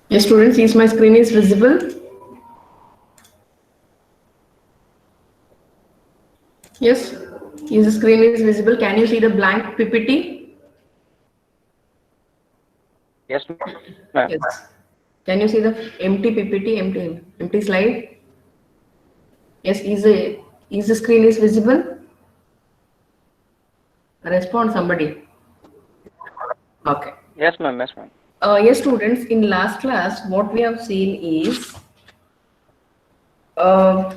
Yes, students, is my screen is visible? Yes, is the screen is visible? Can you see the blank PPT? Yes, ma'am. Yes. Can you see the empty PPT, empty slide? Yes, is the screen is visible? Respond somebody. Okay. Yes, ma'am. Yes, ma'am. Yes, students, in last class, what we have seen is uh,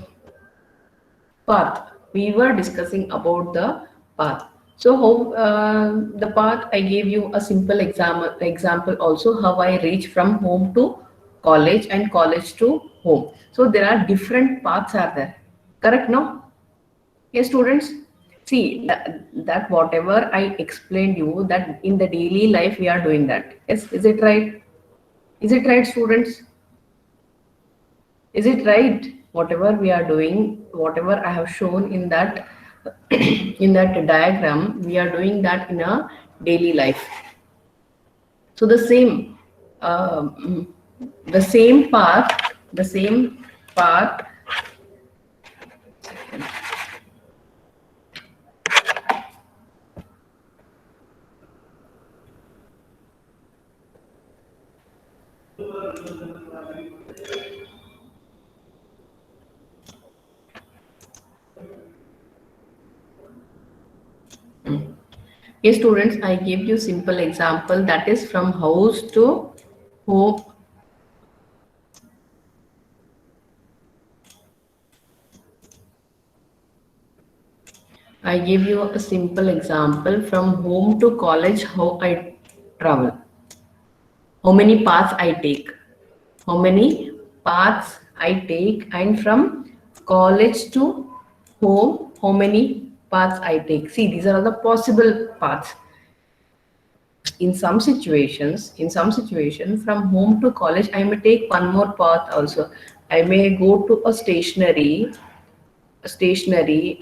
path. We were discussing about the path. So how the path, I gave you a simple example also how I reach from home to college and college to home. So there are different paths are there. Correct, no? Yes, students. See that whatever I explained you that in the daily life we are doing that. Yes, is it right? Is it right, students? Is it right? Whatever we are doing, whatever I have shown in that in that diagram, we are doing that in a daily life. So um, the same path, the same path. Yes, students, I gave you simple example that is from house to home. I give you a simple example from home to college how I travel. How many paths I take. How many paths I take, and from college to home, how many paths I take. See, these are the possible paths. In some situation from home to college, I may take one more path also. I may go to a stationery,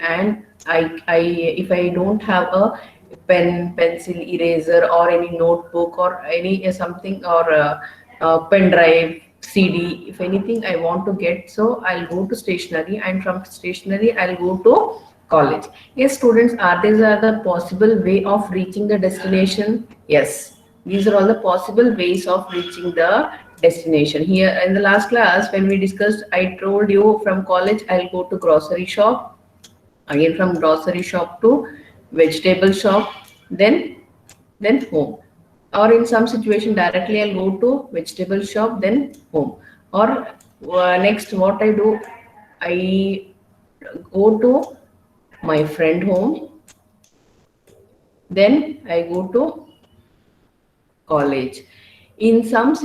and I if I don't have a pen, pencil, eraser, or any notebook, or any something, or pen drive, CD, if anything I want to get, so I'll go to stationery, and from stationery I'll go to college. Yes, students, are these are the possible way of reaching the destination? Yes, these are all the possible ways of reaching the destination. Here in the last class when we discussed, I told you from college I'll go to grocery shop, again from grocery shop to vegetable shop, then home, or in some situation directly I'll go to vegetable shop then home, or next what I do, I go to my friend home, then I go to college. In sometimes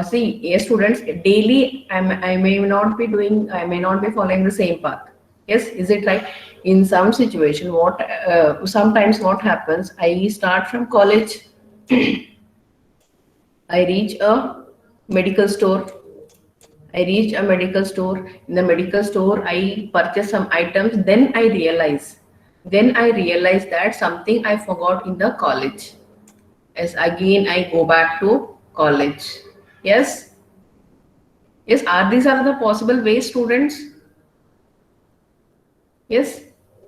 see, yes, students, daily I may not be doing, I may not be following the same path. Yes, is it right? In some situation, what sometimes what happens, I start from college, I reach a medical store, I reach a medical store. In the medical store I purchase some items, then I realize that something I forgot in the college. Yes, again I go back to college. Yes, yes, are these are the possible ways, students? Yes.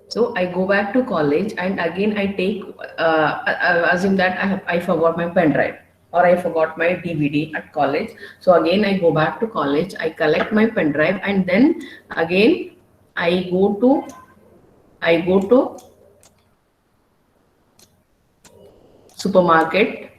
So I go back to college, and again I take assume that I forgot my pen drive, or I forgot my DVD at college. So again I go back to college, I collect my pen drive, and then again i go to I go to supermarket,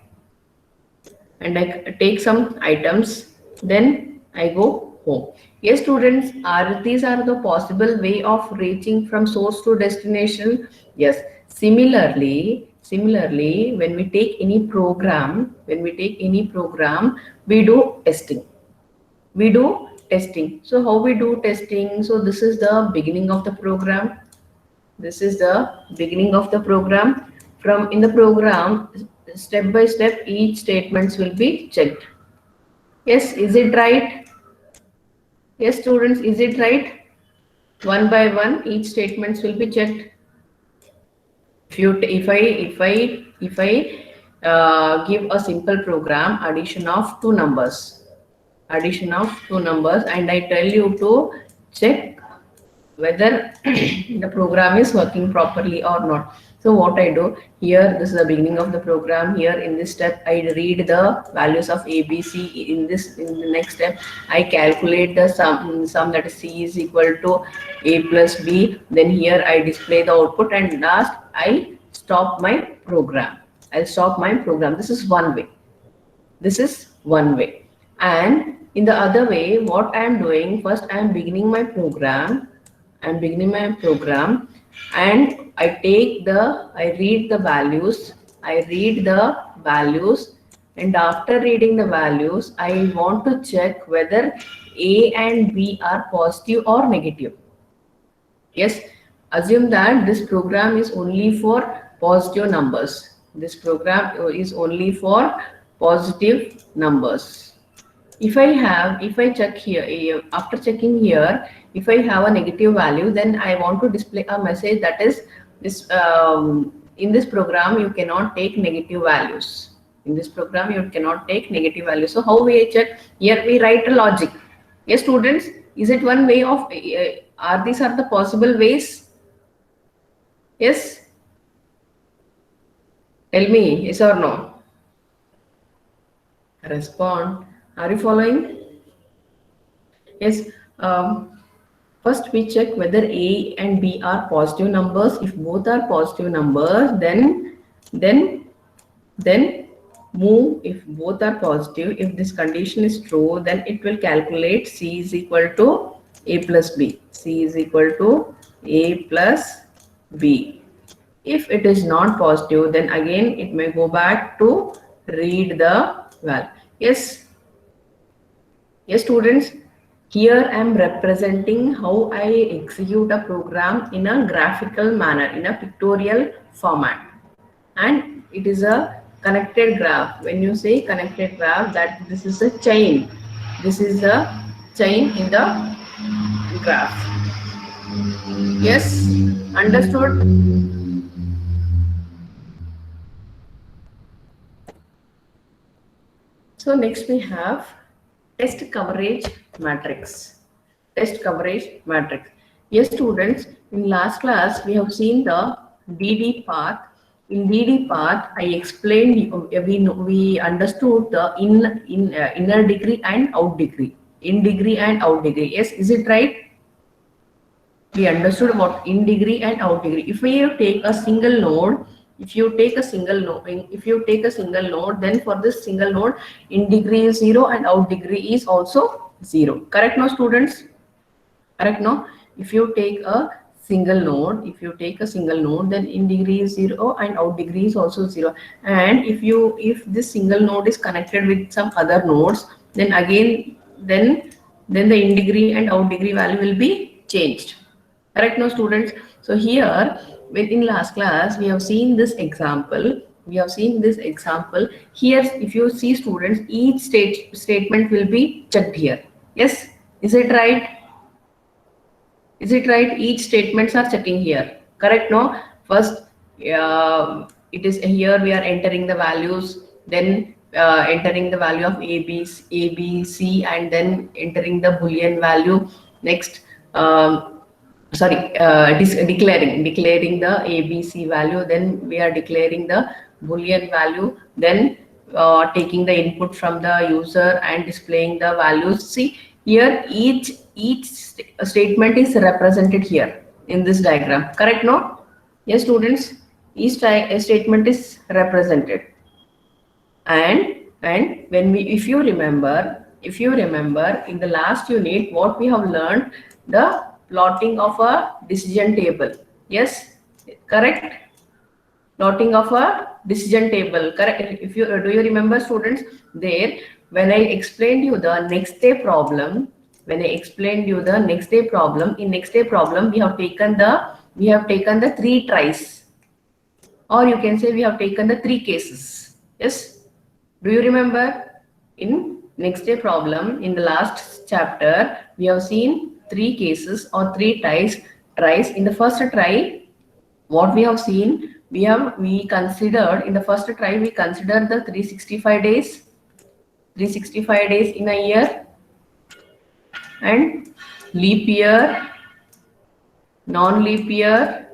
and I take some items, then I go home. Yes, students, are these are the possible way of reaching from source to destination? Yes. Similarly, when we take any program, we do testing. We do testing. So how we do testing? So this is the beginning of the program. This is the beginning of the program. From in the program, step by step, each statements will be checked. Yes, is it right? Yes, students, is it right? One by one, each statements will be checked. If I give a simple program, addition of two numbers, and I tell you to check whether the program is working properly or not. So what I do here, this is the beginning of the program. Here in this step, I read the values of A, B, C. In the next step, I calculate the sum that is C is equal to A plus B. Then here I display the output, and last I stop my program. I'll stop my program. This is one way. This is one way. And in the other way, what I am doing, first I am beginning my program. I'm beginning my program, and I read the values. And after reading the values, I want to check whether A and B are positive or negative. Yes, assume that this program is only for positive numbers. This program is only for positive numbers. If I check here, after checking here, if I have a negative value, then I want to display a message that is this, in this program you cannot take negative values. In this program you cannot take negative values. So how we check? Here we write a logic. Yes, students, is it one way of, these are the possible ways? Yes? Tell me, yes or no? Respond. Are you following? Yes. First we check whether A and B are positive numbers. If both are positive numbers, then move. If both are positive, if this condition is true, then it will calculate C is equal to A plus B. C is equal to A plus B. If it is not positive, then again it may go back to read the value. Yes. Yes, students. Here I am representing how I execute a program in a graphical manner, in a pictorial format. And it is a connected graph. When you say connected graph, that this is a chain. This is a chain in the graph. Yes, understood? So next we have test coverage matrix. Test coverage matrix. Yes, students, in last class we have seen the DD path. In DD path, I explained, we understood the inner degree and out degree. In degree and out degree. Yes, is it right? We understood about in degree and out degree. If we take a single node, if you take a single node, then for this single node, in degree is 0 and out degree is also 0. Correct now, students? Correct now? If you take a single node, then in degree is 0 and out degree is also 0. And if this single node is connected with some other nodes, then again then the in degree and out degree value will be changed. Correct now, students? So here, in last class, we have seen this example. Here, if you see, students, each statement will be checked here. Yes, is it right? Is it right? Each statements are checking here. Correct? No. First, it is here we are entering the values, then entering the value of A, B, C, and then entering the Boolean value. Next. Declaring the ABC value, then we are declaring the Boolean value, then taking the input from the user and displaying the values. See here, each statement is represented here in this diagram. Correct? No? Yes, students, each statement is represented. And if you remember in the last unit, what we have learned, the plotting of a decision table. Yes, correct? Plotting of a decision table. Correct? If you do you remember, students, there when I explained you the next day problem, in next day problem we have taken the 3 tries, or you can say we have taken the 3 cases. Yes, do you remember? In next day problem, in the last chapter, we have seen 3 cases or 3 tries. In the first try, what we have seen, we considered in the first try, we considered the 365 days, 365 days in a year, and leap year, non-leap year.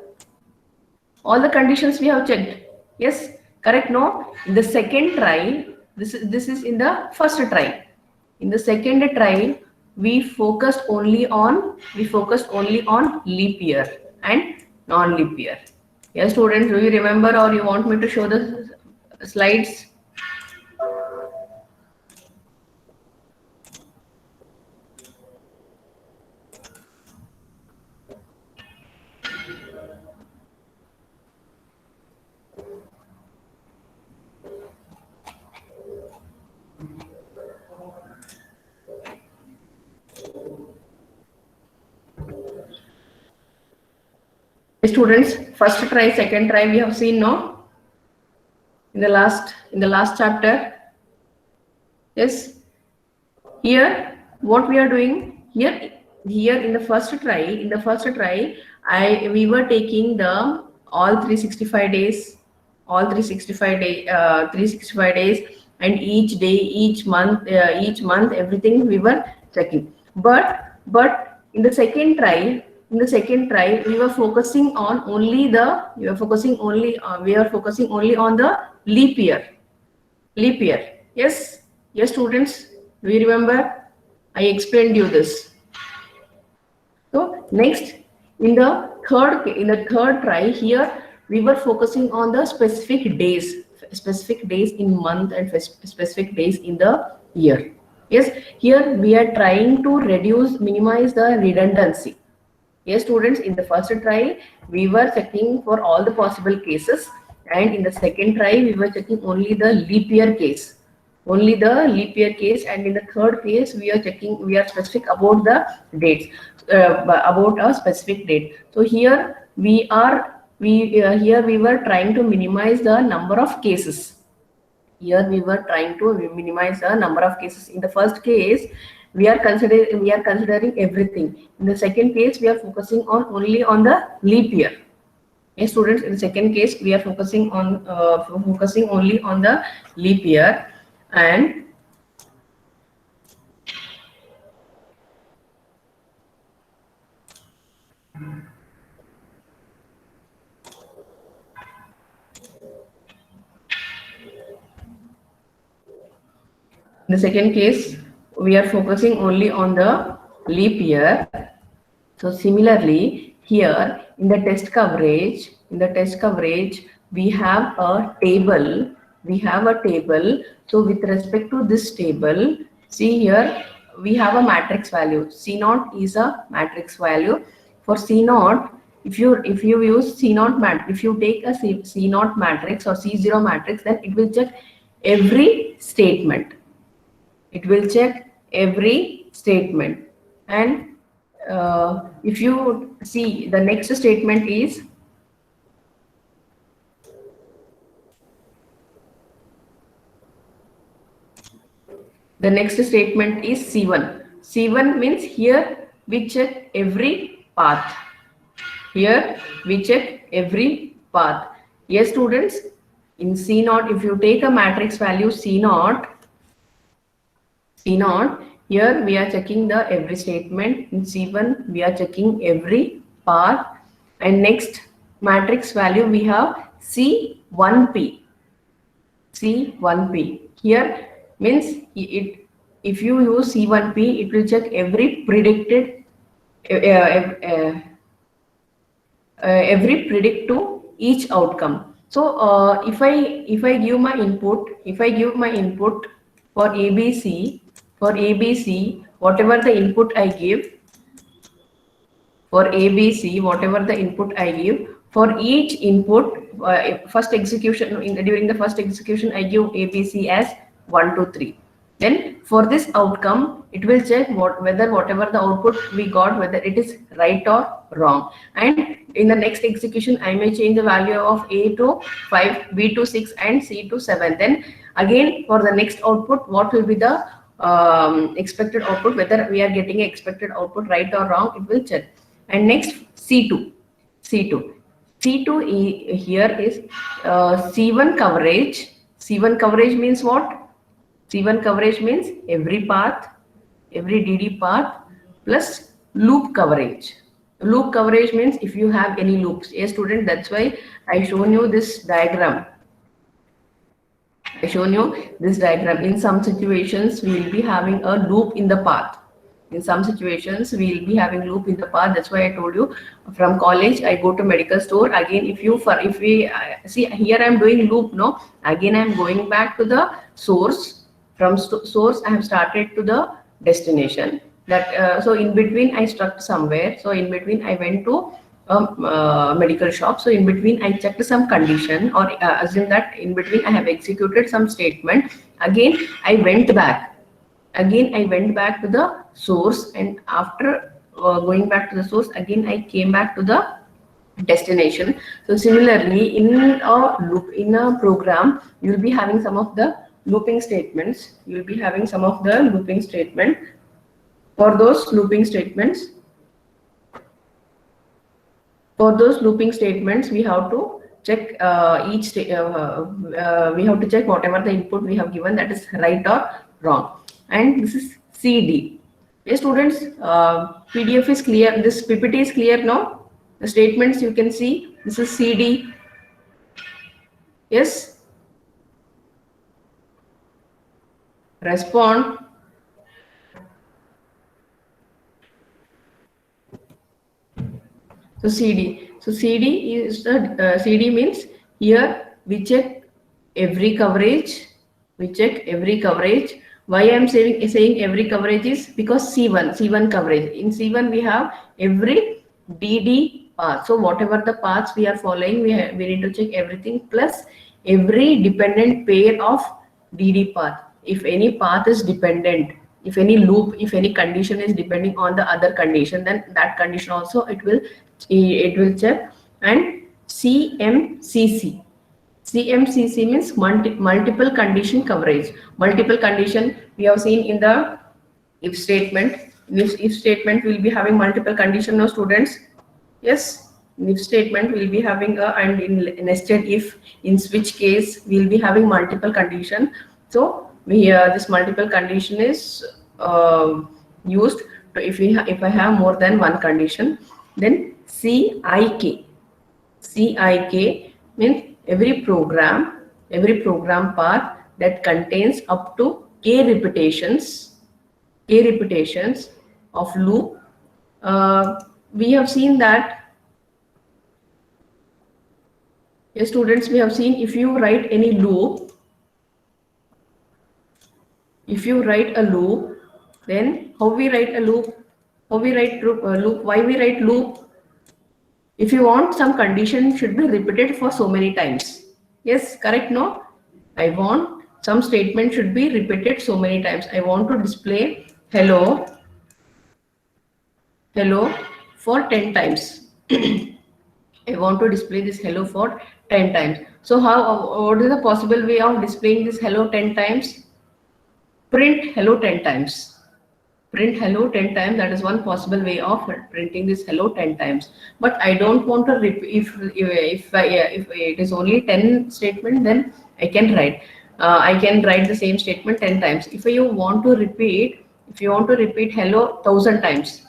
All the conditions we have checked. Yes, correct. No, in the second try, this is in the first try. In the second try, we focused only on leap year and non-leap year. Yes, students, do you remember, or you want me to show the slides? Students, first try, second try, we have seen, no, in the last chapter. Yes, here what we are doing here in the first try, we were taking the all 365 days, 365 days, and each day, each month, everything we were checking. But in the second try, we were focusing on only on the leap year. Yes, students, do you remember? I explained you this. So next, in the third try, here we were focusing on the specific days in month and specific days in the year. Yes, here we are trying to minimize the redundancy. Yes, students, in the first try, we were checking for all the possible cases, and in the second try, we were checking only the leap year case. And in the third case, we are specific about the dates, about a specific date. So here we were trying to minimize the number of cases. In the first case, we are considering everything. In the second case, we are focusing only on the leap year. Yes, students, in the second case, we are focusing only on the leap year. And in the second case, we are focusing only on the leap year. So similarly, here in the test coverage, we have a table. So with respect to this table, see here, we have a matrix value. C0 is a matrix value. For C0, if you use C0 matrix, if you take a C0 matrix or C0 matrix, then it will check every statement. And if you see, the next statement is C1. C1 means here we check every path. Yes, students, in C0, if you take a matrix value C0, here we are checking the every statement. In C1, we are checking every path. And next matrix value we have C1P. Here means if you use C1P, it will check every predicted to each outcome. So if I give my input, for ABC, whatever the input I give, for each input, first execution, during the first execution, I give ABC as 1, 2, 3. Then for this outcome, it will check whether whatever the output we got, whether it is right or wrong. And in the next execution, I may change the value of A to 5, B to 6, and C to 7. Then again, for the next output, what will be the expected output, whether we are getting expected output right or wrong, it will check. And next, C2. C2 here is C1 coverage. C1 coverage means what? C1 coverage means every path, every DD path plus loop coverage. Loop coverage means if you have any loops. Yes, student, that's why I shown you this diagram. I shown you this diagram. In some situations, we will be having a loop in the path. In some situations, we will be having loop in the path. That's why I told you from college, I go to medical store. Again, if we see here, I'm doing loop, no? Again, I'm going back to the source. From source, I have started to the destination. That so in between, I stuck somewhere. So in between, I went to medical shop. So in between, I checked some condition, or assume that in between I have executed some statement. Again, I went back. Again, I went back to the source, and after going back to the source, again I came back to the destination. So similarly, in a loop, in a program, you will be having some of the looping statements. You will be having some of the looping statement. For those looping statements, we have to check we have to check whatever the input we have given, that is right or wrong. And this is CD. Yes, students, PDF is clear. This PPT is clear now. The statements you can see. This is CD. Yes. Respond. So CD. So CD is the CD means here we check every coverage. We check every coverage. Why I am saying every coverage is because C1 coverage. In C1 we have every DD path. So whatever the paths we are following, we need to check everything plus every dependent pair of DD path. If any path is dependent, if any loop, if any condition is depending on the other condition, then that condition also it will check. And CMCC. CMCC means multiple condition coverage. Multiple condition we have seen in the if statement. If statement will be having multiple condition, no students? Yes, if statement will be having and in nested if, in switch case we'll be having multiple condition. So we this multiple condition is used to if I have more than one condition. Then CIK. CIK means every program path that contains up to k repetitions of loop. We have seen that, yes, students, we have seen if you write any loop, if you write a loop, then how we write a loop? How we write loop? Why we write loop? If you want some condition should be repeated for so many times. Yes, correct, no? I want some statement should be repeated so many times. I want to display hello for 10 times. I want to display this hello for 10 times. So what is the possible way of displaying this hello 10 times? Print hello 10 times. Print hello 10 times. That is one possible way of printing this hello 10 times. But I don't want to if it is only 10 statement, then I can write the same statement 10 times. If you want to repeat hello 1,000 times,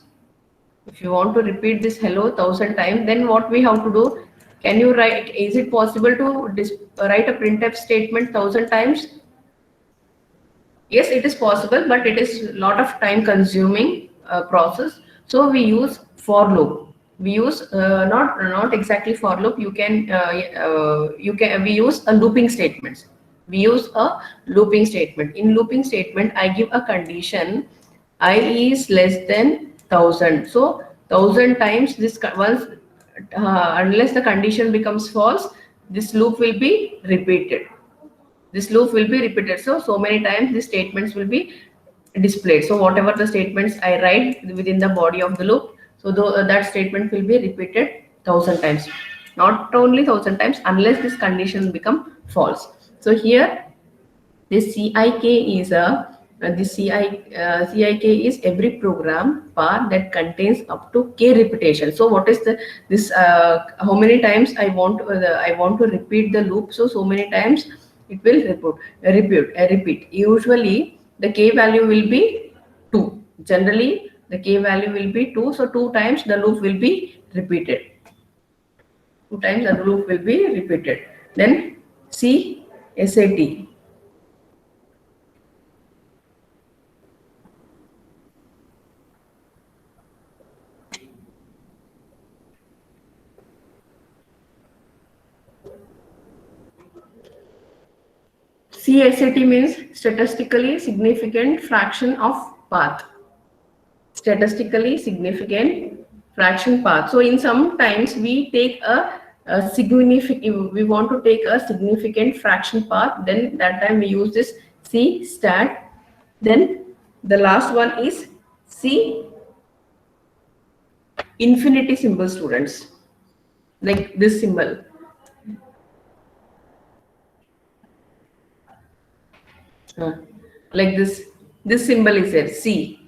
if you want to repeat this hello 1,000 times, then what we have to do? Can you write? Is it possible to write a printf statement 1,000 times? Yes, it is possible, but it is a lot of time consuming process. So we use for loop. We use not exactly for loop. We use a looping statements. We use a looping statement. In looping statement, I give a condition I is less than 1,000. So 1,000 times this once unless the condition becomes false, this loop will be repeated. This loop will be repeated. So many times these statements will be displayed. So whatever the statements I write within the body of the loop, so that statement will be repeated 1,000 times. Not only 1,000 times, unless this condition become false. So here this CIK is a The CIK is every program path that contains up to k repetition. So what is this? How many times I want to repeat the loop? So many times it will repeat. Usually the k value will be 2. Generally the k value will be 2. So 2 times the loop will be repeated. 2 times the loop will be repeated. Then C SAT. CSAT means statistically significant fraction of path. Statistically significant fraction path. So in sometimes we take a significant, we want to take a significant fraction path, then that time we use this C stat. Then the last one is C infinity symbol, students, like this symbol. Like this symbol is there, C.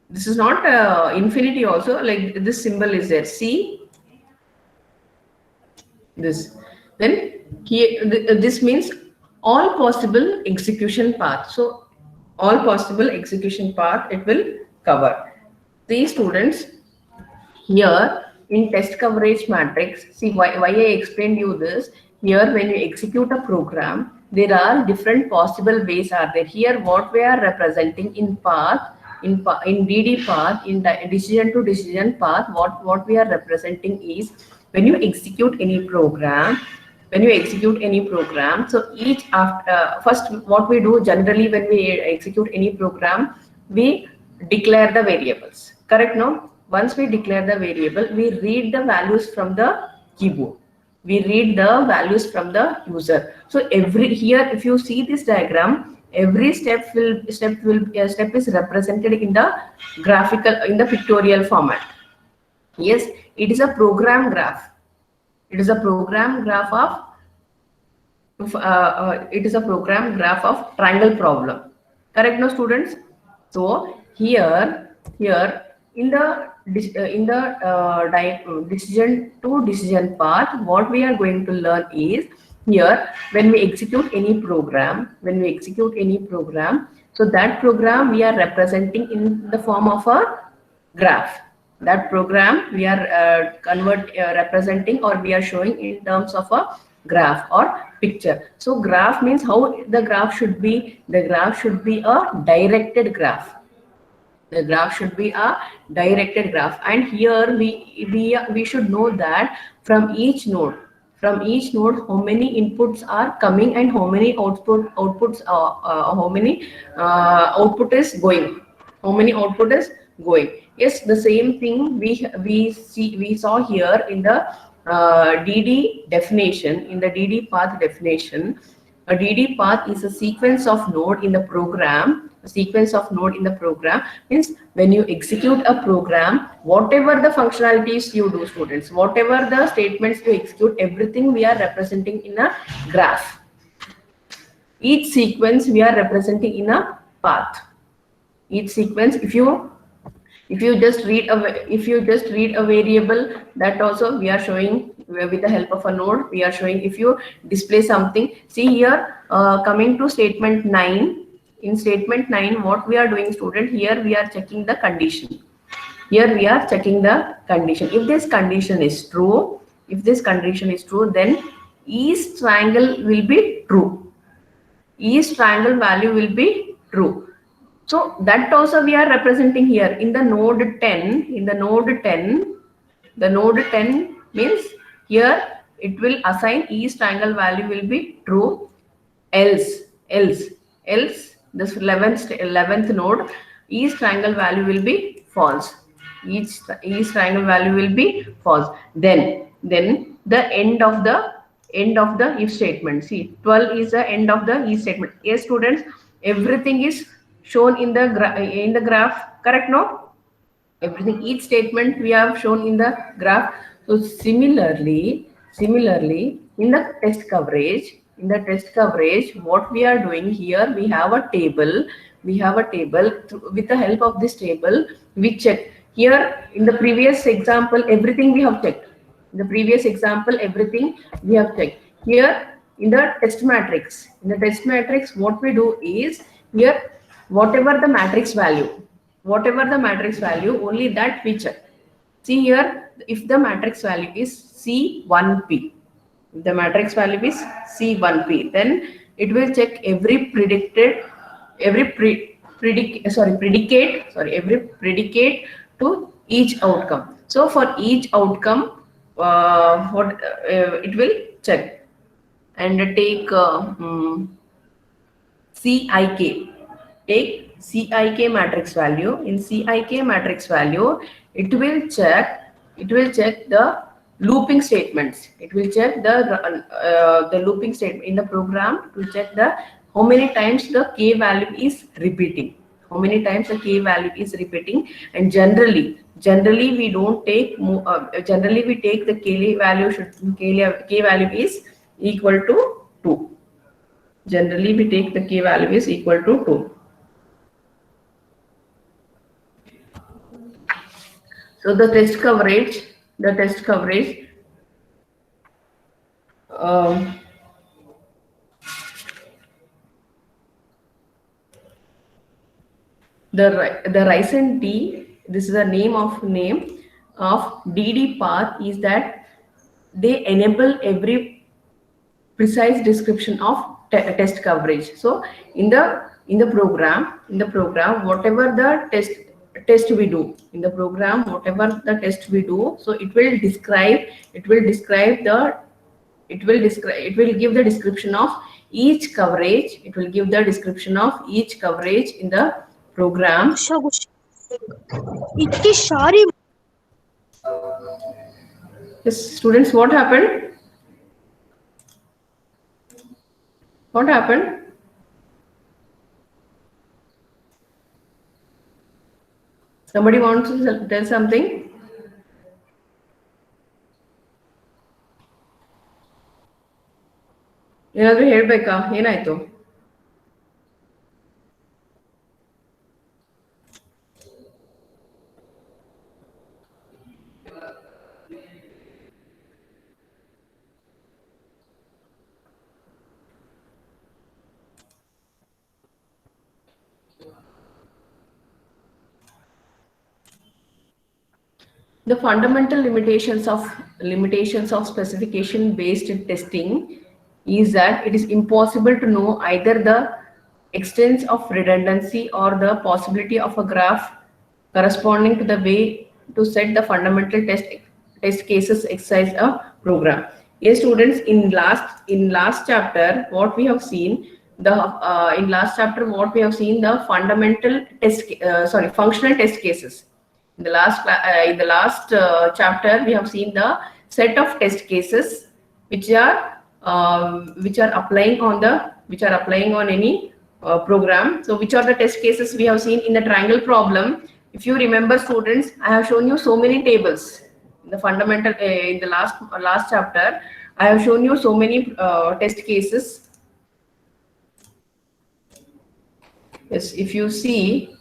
This is not infinity also, like this symbol is there, C. This. Then here, this means all possible execution path. So all possible execution path it will cover. These students here in test coverage matrix, see why I explained you this. Here when you execute a program, there are different possible ways are there. Here what we are representing in path, in DD path, in decision to decision path, what we are representing is when you execute any program, so each after first what we do generally when we execute any program, we declare the variables, correct? No, once we declare the variable, we read the values from the keyboard, we read the values from the user. So every here if you see this diagram, every step is represented in the graphical, in the pictorial format. Yes, it is a program graph. It is a program graph of triangle problem, correct? No, students. So here in the decision to decision path, what we are going to learn is here when we execute any program, so that program we are representing in the form of a graph. That program we are representing, or we are showing in terms of a graph or picture. So graph means how the graph should be. The graph should be a directed graph. The graph should be a directed graph. And here we should know that from each node, how many inputs are coming and how many outputs how many output is going, Yes, the same thing we saw here in the DD definition. In the DD path definition, a DD path is a sequence of node in the program. A sequence of node in the program means when you execute a program, whatever the functionalities you do, students, whatever the statements you execute, everything we are representing in a graph. Each sequence we are representing in a path. Each sequence, if you just read a variable, that also we are showing with the help of a node. We are showing if you display something. See here, coming to statement 9. In statement 9, what we are doing, student, here we are checking the condition. Here we are checking the condition. If this condition is true, then each triangle will be true. Each triangle value will be true. So that also we are representing here in the node 10. In the node 10, the node 10 means here it will assign each triangle value will be true. Else this 11th node, each triangle value will be false. Each triangle value will be false. Then the end of the if statement. See, 12 is the end of the if statement. Yes, students, everything is shown in the graph, correct? No, everything, each statement we have shown in the graph. So similarly in the test coverage, in the test coverage, what we are doing here, we have a table. With the help of this table, we check. Here in the previous example, everything we have checked. In the previous example, everything we have checked. Here in the test matrix, what we do is, here whatever the matrix value, only that we check. See here, if the matrix value is C1P, if the matrix value is C1P, then it will check every predicate to each outcome. So for each outcome, it will check and take CIK. Take CIK matrix value. In CIK matrix value, it will check the looping statements. It will check the looping statement in the program to check the how many times the K value is repeating. And generally we don't take generally we take the K value is equal to 2. Generally we take the K value is equal to 2. So the test coverage the Ryzen D, this is the name of DD path, is that they enable every precise description of test coverage. So in the program, whatever the test we do in the program, so it will give the description of each coverage. In the program. Yes, students, what happened? Somebody wants to tell something? ಏನಾದರೂ ಹೇಳ್ಬೇಕಾ? ಏನಾಯ್ತು? The fundamental limitations of specification based testing is that it is impossible to know either the extent of redundancy or the possibility of a graph corresponding to the way to set the fundamental test cases exercise a program. Yes, students, in last chapter what we have seen, the fundamental functional test cases. In the last chapter, we have seen the set of test cases which are applying on any program. So which are the test cases we have seen in the triangle problem? If you remember, students, I have shown you so many tables in the fundamental in the last chapter. I have shown you so many test cases. Yes, if you see,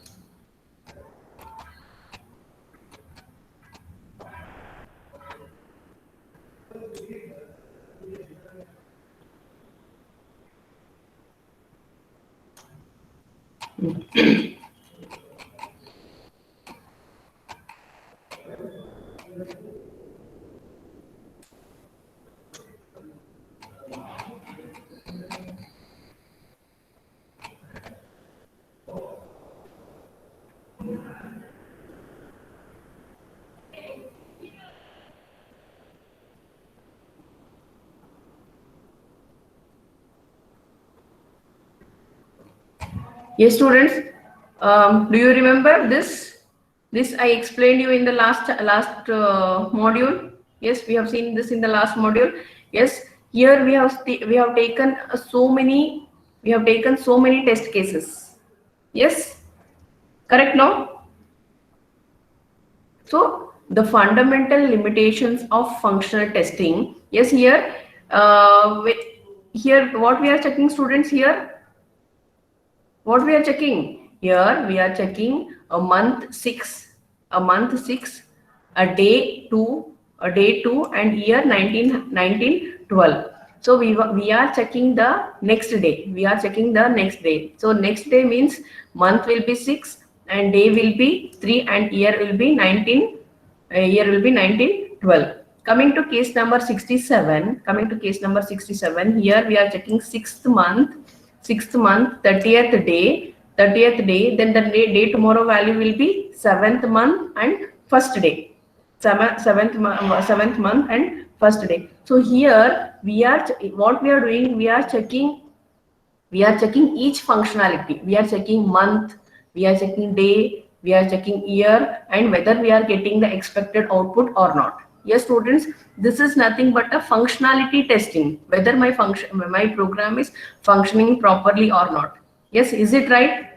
yes, students, do you remember this? This I explained you in the last module. Yes, we have seen this in the last module. Yes, here we have taken so many test cases. Yes, correct, no? So the fundamental limitations of functional testing. Yes, here what we are checking, students? Here what we are checking? Here we are checking a month 6, a month 6, a day 2, a day 2, and year 1912. So we are checking the next day. We are checking the next day. So next day means month will be 6 and day will be 3 and year will be 1912. Coming to case number 67. Coming to case number 67. Here we are checking 6th month, 30th day, then the day tomorrow value will be 7th month and first day. 7th month and first day. So here we are, what we are doing, we are checking each functionality. We are checking month, we are checking day, we are checking year, and whether we are getting the expected output or not. Yes, students, this is nothing but a functionality testing, whether my program is functioning properly or not. Yes, is it right?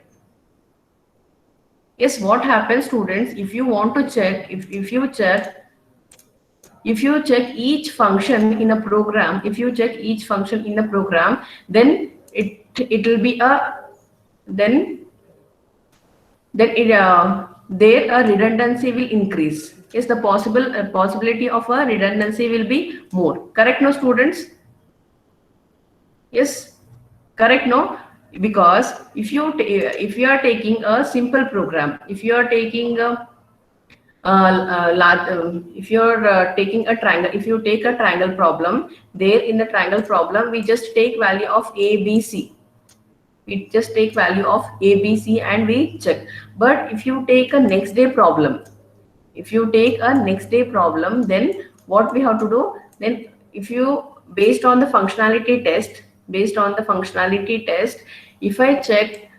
Yes, what happens, students, if you want to check, if you check each function in a program, then it will be a, then there a redundancy will increase. Yes, the possibility of a redundancy will be more. Correct, no, students? Yes, correct, no? Because if you are taking a simple program, if you are taking a if you're taking a triangle, if you take a triangle problem, there in the triangle problem we just take value of a, b, c. We just take value of a, b, c and we check. But if you take a next day problem, then what we have to do? Then if you, based on the functionality test, if I check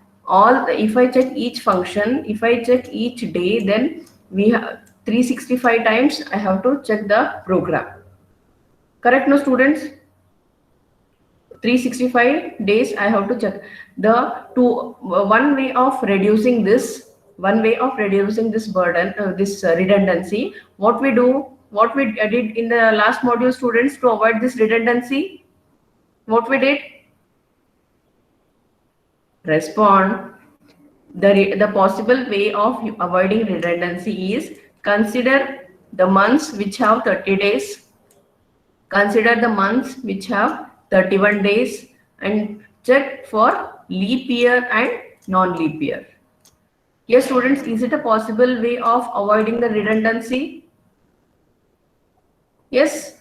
each function, if I check each day, then we have 365 times I have to check the program. Correct, no, students? 365 days I have to check. One way of reducing this burden, this redundancy, what we did in the last module, students, to avoid this redundancy, what we did? Respond. The possible way of avoiding redundancy is consider the months which have 30 days, consider the months which have 31 days, and check for leap year and non-leap year. Yes, students, is it a possible way of avoiding the redundancy? Yes,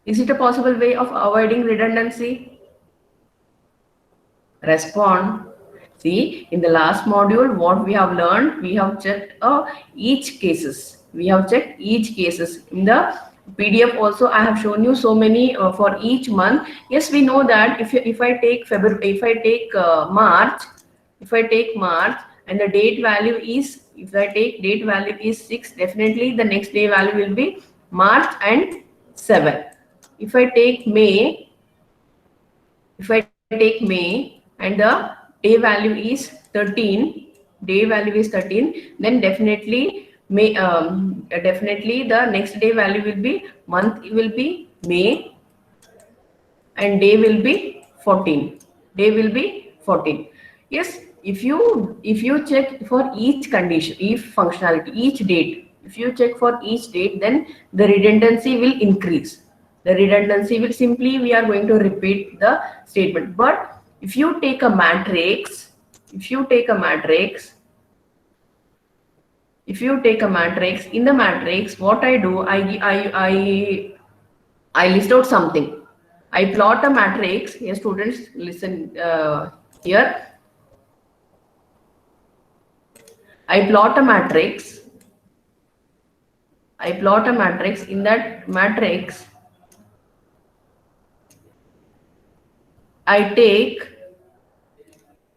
is it a possible way of avoiding redundancy? Respond. See, in the last module, what we have learned, we have checked each cases. In the PDF also, I have shown you so many for each month. Yes, we know that if I take February, if I take March, and the date value is, if I take date value is 6, definitely the next day value will be March and 7. If I take May, and the day value is 13, then definitely the next day value will be, month will be May, and day will be 14. Yes, if you check for each condition, each functionality, each date, if you check for each date, then the redundancy will increase. Simply, we are going to repeat the statement. But if you take a matrix, in the matrix, what I do, I list out something. I plot a matrix. Yes, students, listen here. I plot a matrix. In that matrix, I take,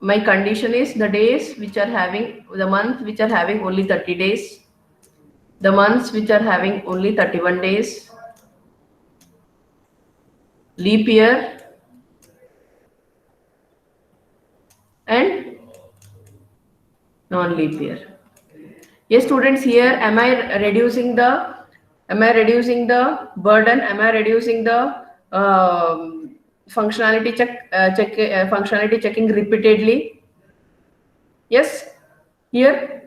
my condition is the days which are having, the months which are having only 30 days, the months which are having only 31 days, leap year, and non-leap year. Yes, students, here am I reducing the burden? Am I reducing the functionality functionality checking repeatedly. Yes, here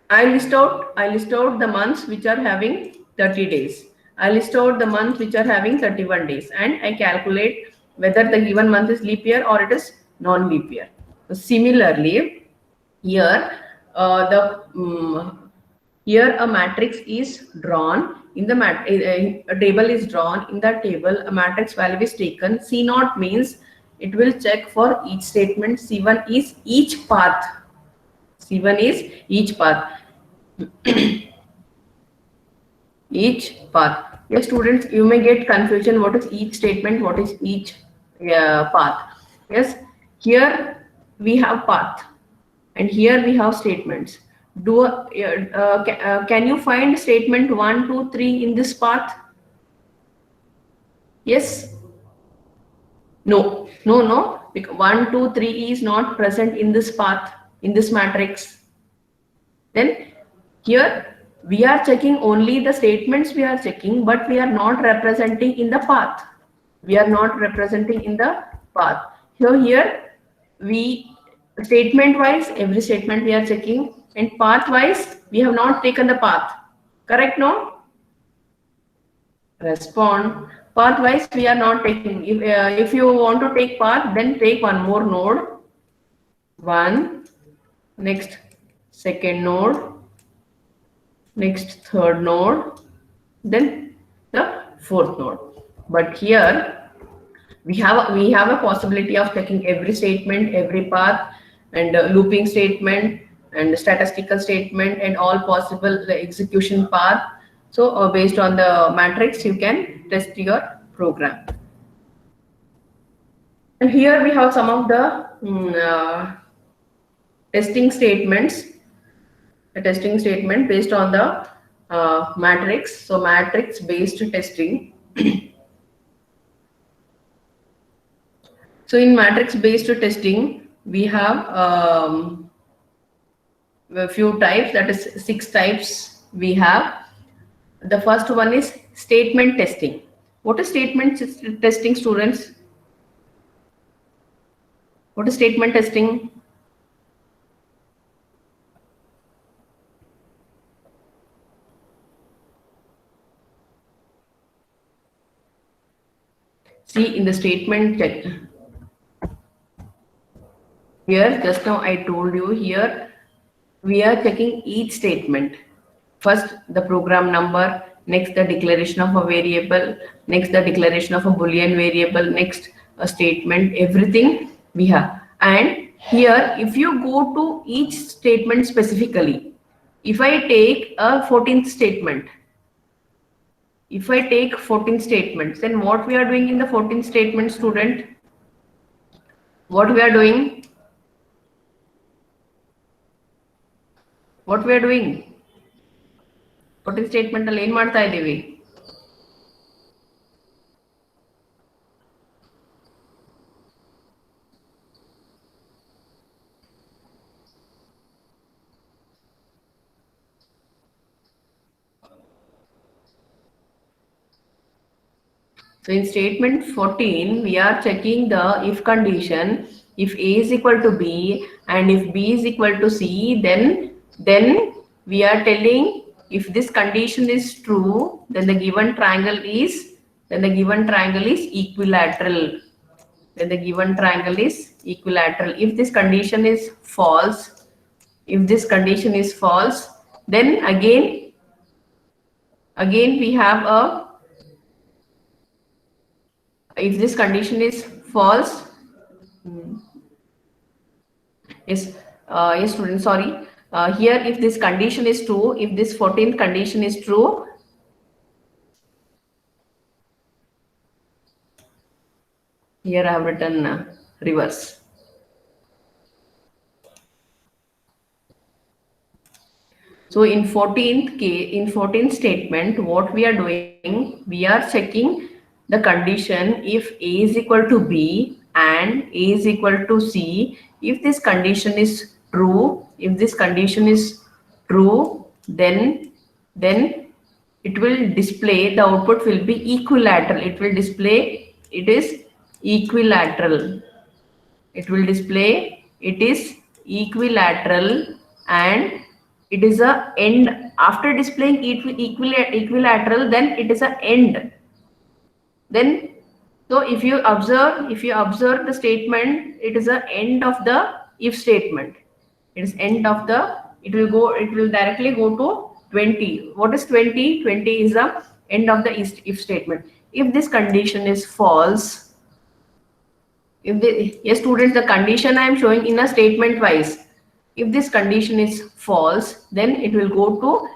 I list out the months which are having 30 days. I list out the months which are having 31 days, and I calculate whether the given month is leap year or it is non-leap year. Similarly, here here a matrix is drawn. In the a table is drawn. In that table, a matrix value is taken. C0 means it will check for each statement. C1 is each path. C1 is each path. Each path. Yes, students, you may get confusion. What is each statement? What is each path? Yes, here we have path, and here we have statements. Can you find statement 1, 2, 3 in this path? Yes. No. Because 1, 2, 3 is not present in this path, in this matrix. Then here we are checking only the statements we are checking, but we are not representing in the path. We are not representing in the path. So here we statement wise, every statement we are checking, and path wise we have not taken the path. Correct? No? Respond. Path wise we are not taking. If you want to take path, then take one more node. One. Next second node. Next third node. Then the fourth node. But here we have a possibility of checking every statement, every path, and looping statement, and statistical statement, and all possible execution path. So based on the matrix, you can test your program. And here we have some of the testing statements. A testing statement based on the matrix. So matrix based testing. So in matrix based testing, we have a few types, that is 6 types we have. The first one is statement testing. What is statement testing, students? What is statement testing? See in the statement check. Here, just now I told you, here we are checking each statement. First, the program number, next the declaration of a variable, next the declaration of a Boolean variable, next a statement, everything we have. And here, if you go to each statement specifically, if I take a 14th statement, if I take 14 statements, then what we are doing in the 14th statement, student? What we are doing? What we are doing? 14th statement alli ಏನು ಮಾಡ್ತಾ ಇದ್ದೀವಿ? So in statement 14, we are checking the if condition. If A is equal to B and if B is equal to C, then we are telling if this condition is true, then the given triangle is equilateral. Then the given triangle is equilateral. If this condition is false, then again we have a, if this condition is false, yes, student, sorry. Here, if this condition is true, if this 14th condition is true, here I have written reverse. So in 14th statement, what we are doing, we are checking the condition if A is equal to B and A is equal to C. If this condition is true, then it will display, the output will be equilateral. It will display it is equilateral. It will display it is equilateral, and it is a end. After displaying equilateral, then it is a end. Then, so if you observe the statement, it is a end of the if statement. It is end of the, it will directly go to 20. What is 20? 20 is the end of the if statement. If this condition is false, if the, yes students, the condition I am showing in a statement wise. If this condition is false, then it will go to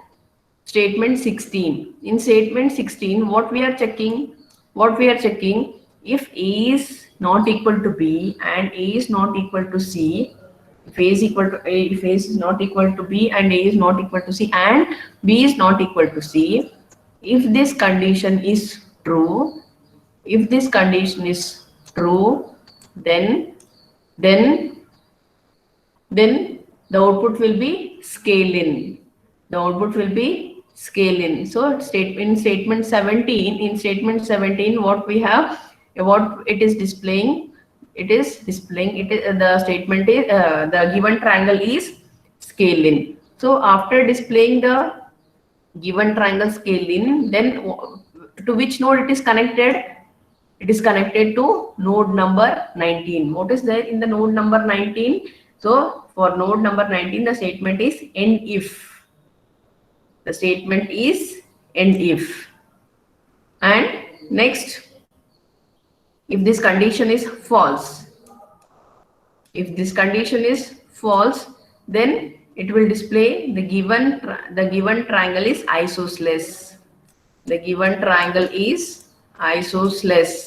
statement 16. In statement 16, what we are checking? If A is not equal to B and A is not equal to C, if A is equal to A, if A is not equal to B and A is not equal to C and B is not equal to C, if this condition is true, then then then the output will be scale in. So in statement 17, what we have, what it is displaying, the statement is the given triangle is scale in. So after displaying the given triangle scale in, then to which node it is connected? It is connected to node number 19. What is there in the node number 19? So for node number 19, the statement is end if. The statement is end if. And next, if this condition is false, then it will display the given triangle is isosceles. The given triangle is isosceles.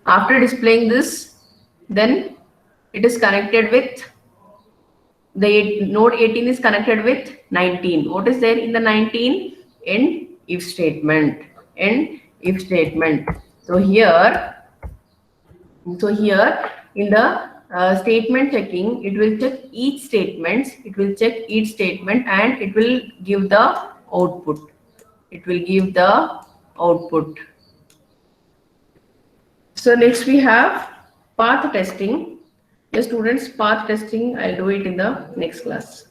After displaying this, then it is connected with the node 18 is connected with 19. What is there in the 19? End if statement. So here in the statement checking, it will check each statement. And it will give the output. So next we have path testing. Yes, students, path testing, I'll do it in the next class.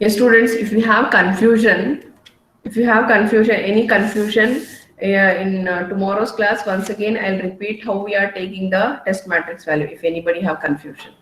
Yes, students, if you have confusion, any confusion in tomorrow's class, once again, I'll repeat how we are taking the test matrix value. If anybody have confusion.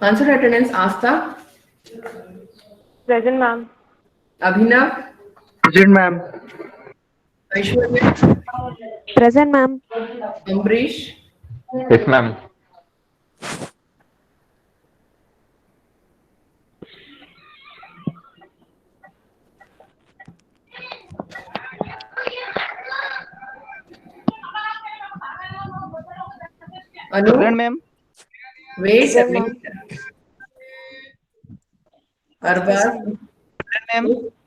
Answer attendance, Asta. Present, ma'am. Abhinav. Present, ma'am. Aishwarya. Present, ma'am. Ambrish. Yes, ma'am. Anu. Present, ma'am. Wait a Present, ma'am. minute. Arbaz. Present, ma'am.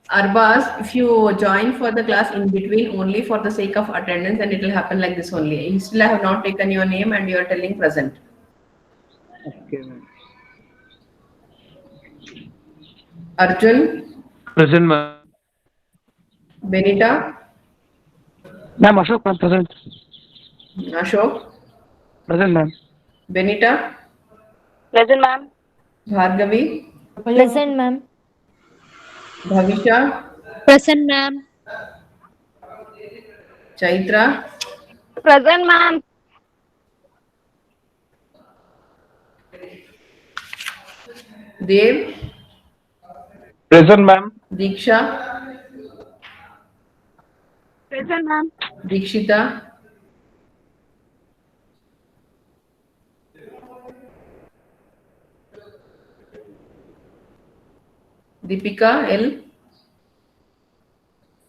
Arbaz, if you join for the class in between only for the sake of attendance, then it will happen like this only. You still have not taken your name and you are telling present. Okay, ma'am. Arjun. Present, ma'am. Benita, Ma'am, Ashok, ma'am, present. Ashok, Present, ma'am. Benita, Present, ma'am. Bhargavi, Present, ma'am. Bhavisha, Present, ma'am. Chaitra, Present, ma'am. Dev, Present, ma'am. Diksha, Present, ma'am. Dikshita, Deepika L,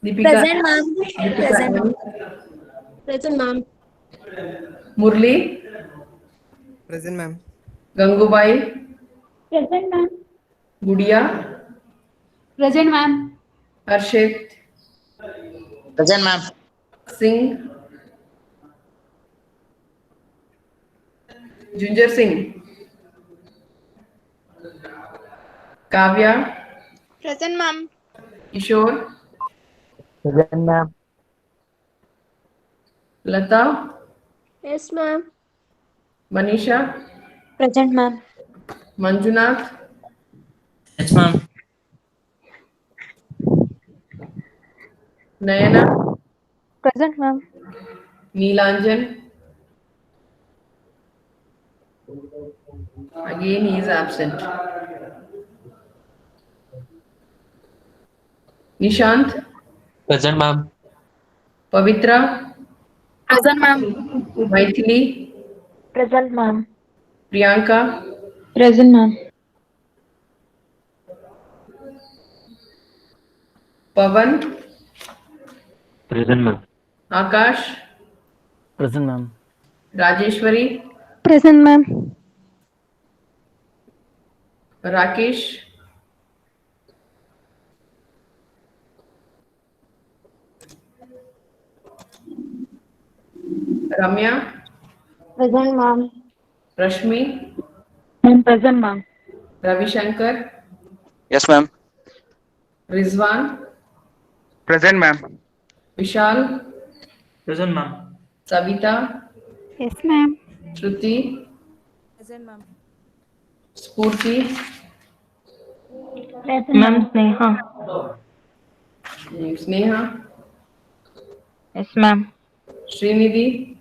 Deepika, Present, ma'am. Deepika Present. L, Present, ma'am. Murli, Present, ma'am. Gangubai, Present, ma'am. Gudia, Present, ma'am. Harshit, Present, ma'am. Singh, Junjar Singh, Kavya, Present, ma'am. Kishore, Present, ma'am. Lata, Yes, ma'am. Manisha, Present, ma'am. Manjunath, Yes, ma'am. Nayana, Present, ma'am. Neelanjan. Again, he is absent. Nishant, Present, ma'am. Pavitra, Present, ma'am. Maithili, Present, ma'am. Priyanka, Present, ma'am. Pavan, Present, ma'am. Akash, Present, ma'am. Rajeshwari, Present, ma'am. Rakesh, Ramya, Present, ma'am. Rashmi, Present, ma'am. Ravi Shankar, Yes, ma'am. Rizwan, Present, ma'am. Vishal, Present, ma'am. Savita, Yes, ma'am. Shruti, Present, ma'am. Spurti, Present, ma'am. Sneha. Sneha, Yes, ma'am. Srinidhi,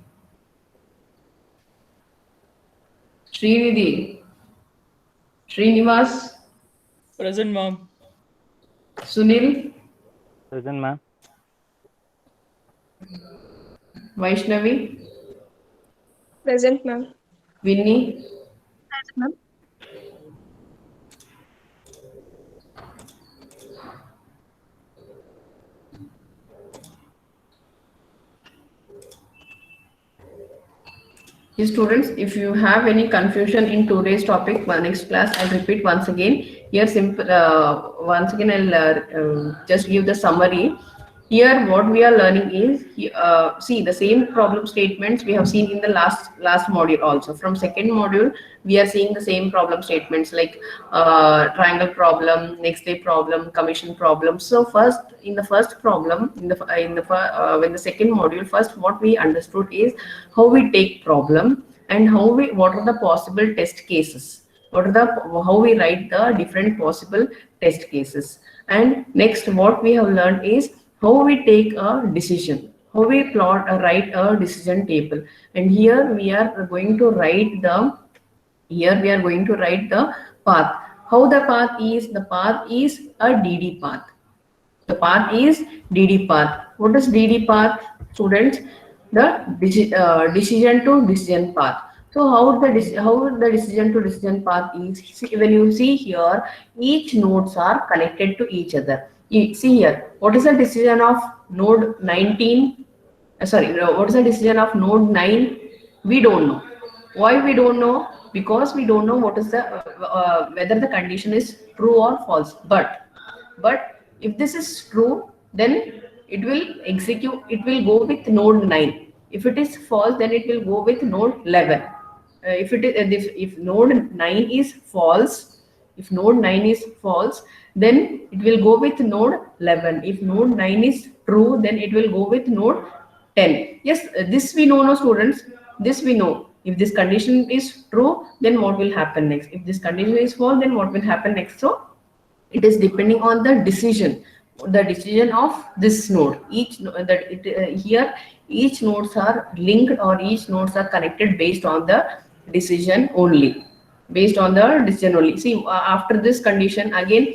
Srinidhi, Srinivas, Present, ma'am. Sunil, Present, ma'am. Vaishnavi, Present, ma'am. Vinny, Present, ma'am. Yes, students, if you have any confusion in today's topic, next class, I'll repeat once again. Here, simple. Once again, I'll just give the summary. Here, what we are learning is, see the same problem statements we have seen in the last module also. From second module, we are seeing the same problem statements like triangle problem, next day problem, commission problem. So first, in the first problem, when the second module, first what we understood is how we take problem and what are the possible test cases, how we write the different possible test cases. And next what we have learned is how we take a decision, how we write a decision table. And here we are going to write the path. How the path is? The path is a DD path. The path is DD path. What is DD path, students? The decision to decision path. So how the decision to decision path is? See, when you see here, each nodes are connected to each other. See here, what is the decision of node 19? Sorry, no, what is the decision of node 9? We don't know. Why we don't know? Because we don't know what is the whether the condition is true or false. But if this is true, then it will execute. It will go with node 9. If it is false, then it will go with node 11. If node 9 is false, if node 9 is false, then it will go with node 11. If node 9 is true, then it will go with node 10. Yes, this we know, no students. This we know. If this condition is true, then what will happen next? If this condition is false, then what will happen next? So it is depending on the decision of this node. Here each nodes are linked, or each nodes are connected based on the decision only. See, after this condition, again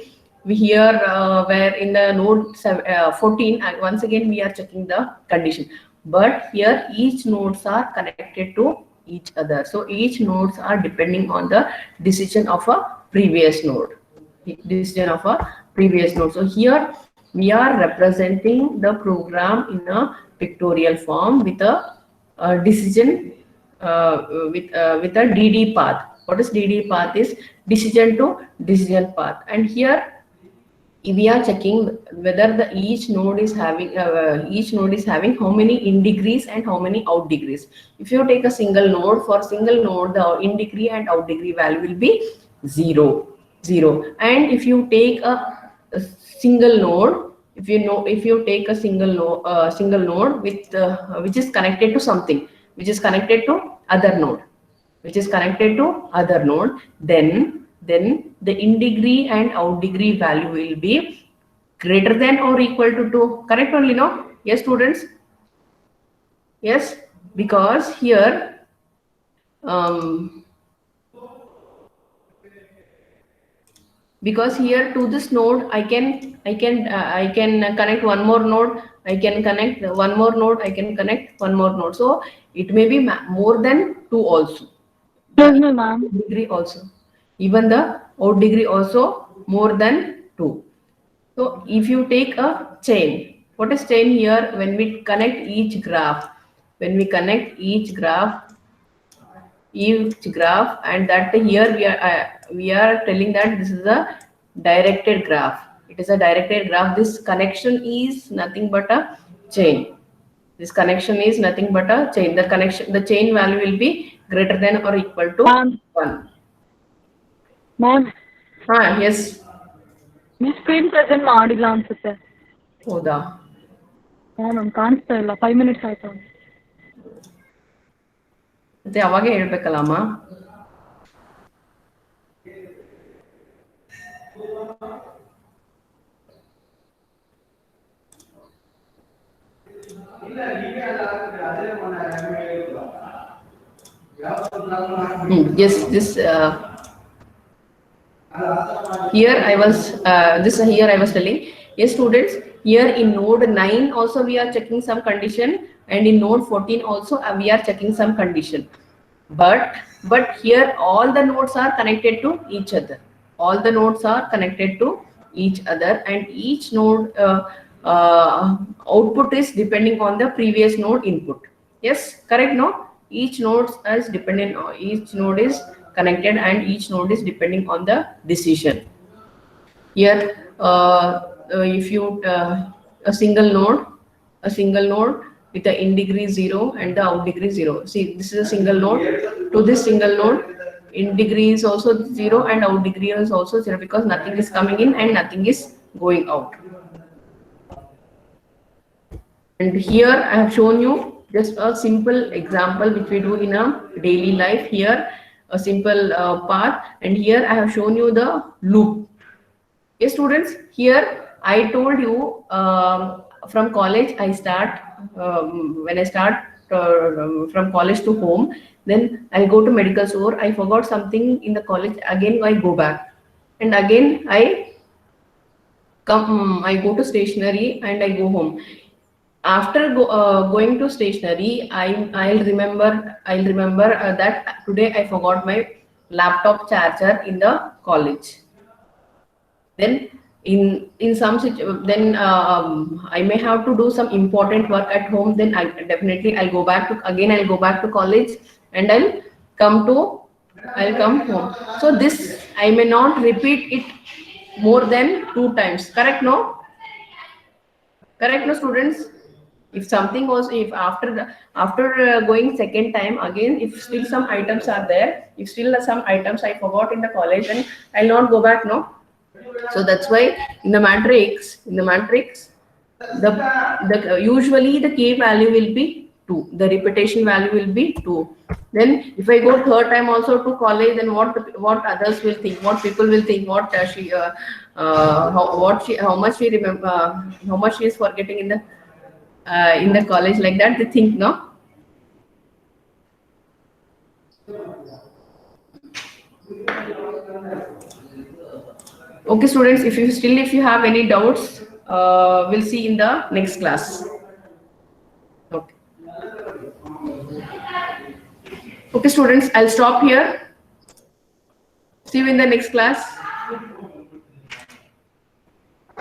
we here where in the node 14, once again we are checking the condition, but here each nodes are connected to each other. So each nodes are depending on the decision of a previous node. So here we are representing the program in a pictorial form with a decision with a DD path. What is DD path? Is decision to decision path. And here we are checking whether each node is having how many in degrees and how many out degrees. If you take a single node, for single node the in degree and out degree value will be 0. And if you take a single node, if you take a single node with which is connected to something, which is connected to other node, then the in degree and out degree value will be greater than or equal to 2. Correct only, no? Yes, students? Yes, because here to this node I can connect one more node, I can connect one more node, so it may be more than 2 also. No, ma'am. Degree also, even the out degree also more than 2. So if you take a chain, what is chain here? When we connect each graph, and that here we are telling that this is a directed graph. It is a directed graph. This connection is nothing but a chain. The chain value will be greater than or equal to 1. Ma'am, Yes. my screen present ಮಾಡಿಲ್ಲ ಅನ್ಸುತ್ತೆ. ಹೌದಾ? ನಮ್ಗೆ ಕಾಣಿಸ್ತಾ ಇಲ್ಲ. 5 minutes ಆಯ್ತು. ಮತ್ತೆ ಅವಾಗೇ ಹೇಳ್ಬೇಕಲ್ಲಮ್ಮ. Yes, this here I was telling. Yes, students, here in node 9 also we are checking some condition, and in node 14 also we are checking some condition, but here all the nodes are connected to each other. And each node output is depending on the previous node input. Yes, correct, no? Each node is connected, and each node is depending on the decision. Here if you a single node with the in degree 0 and the out degree 0. See, this is a single node. To this single node, in degree is also 0 and out degree is also 0, because nothing is coming in and nothing is going out. And here I have shown you just a simple example which we do in a daily life. Here a simple path, and here I have shown you the loop. Yes, students, here I told you from college I start when I start from college to home, then I go to medical store. I forgot something in the college, again I go back, and again I go to stationery and I go home. After going to stationery, I'll remember that today I forgot my laptop charger in the college. Then in some situation, I may have to do some important work at home. Then I'll go back to college, and I'll come home. So this I may not repeat it more than 2 times. Correct, no, students? If something was, if after going second time again, if still some items are there, if still some items I forgot in the college, then I'll not go back, no? So that's why in the matrix, the usually the k value will be 2. The repetition value will be 2. Then if I go third time also to college, then what others will think, what people will think, what how much she remember, how much she is forgetting in the college, like that they think, no? Okay, students, if you have any doubts, we'll see in the next class. Okay. Okay, students, I'll stop here. See you in the next class.